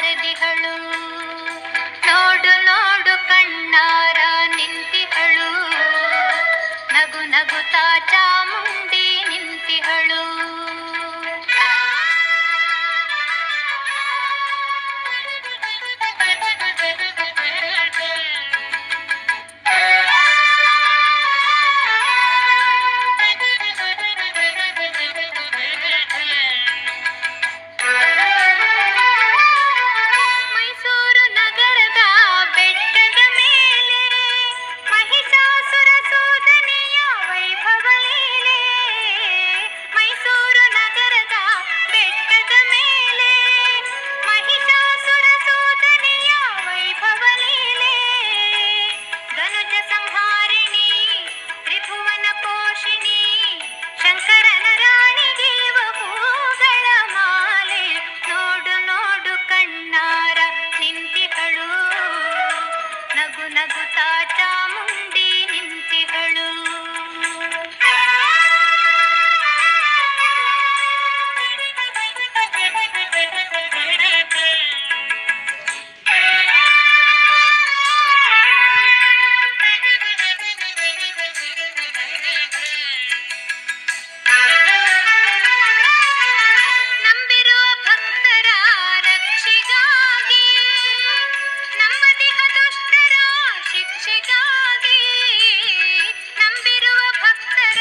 ಮೆರೆದಿಹಳು. ನೋಡು ನೋಡು ಕಣ್ಣಾರ ನಿಂತಿಹಳು, ನಗು ನಗುತ್ತಾ ಚಾಮುಂಡಿ ನಿಂತಿಹಳು. ಮೈಸೂರು ನಗರದ ಬೆಟ್ಟದ ಮೇಲೆ ಮಹಿಷಾಸುರ ಸೂದನೆಯ ವೈಭವ ಲೀಲೆ. ಮೈಸೂರು ನಗರದ ಬೆಟ್ಟದ ಮೇಲೆ ಮಹಿಷಾಸುರ ಸೂದನೆಯ ವೈಭವ ಲೀಲೆ. ಧನುಜ ಸಂಹಾರಿಣಿ ತ್ರಿಭುವನ ಪೋಷಿಣಿ ಶಂಕರನ ರಾಣಿಗೀವ ಹೂಗಳ ಮಾಲೆ. ನೋಡು ನೋಡು ಕಣ್ಣಾರ ನಿಂತಿಹಳು, ನಗು ನಗುತ್ತಾ ಚಾಮುಂಡಿ ನಿಂತಿಹಳು. ನಂಬಿರುವ ಭಕ್ತರ ರಕ್ಷೆಗಾಗಿ, ನಂಬದಿಹ ದುಷ್ಟರ ಶಿಕ್ಷೆಗಾಗಿ. ನಂಬಿರುವ ಭಕ್ತರ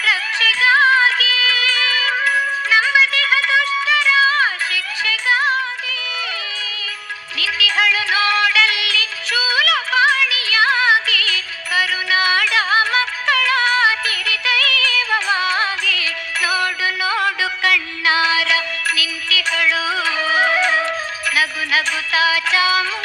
ರಕ್ಷೆಗಾಗಿ, ನಂಬದಿಹ ದುಷ್ಟರ ಶಿಕ್ಷೆಗಾಗಿ. ನಿಂತಿಹಳು ನೋಡಲ್ಲಿ ಶೂಲಪಾಣಿಯಾಗಿ, ಕರುನಾಡ ಮಕ್ಕಳ ಹಿರಿದೈವವಾಗಿ. ನೋಡು ನೋಡು ಕಣ್ಣಾರ ನಿಂತಿಹಳು, ನಗು ನಗುತ್ತಾ ಚಾಮುಂಡಿ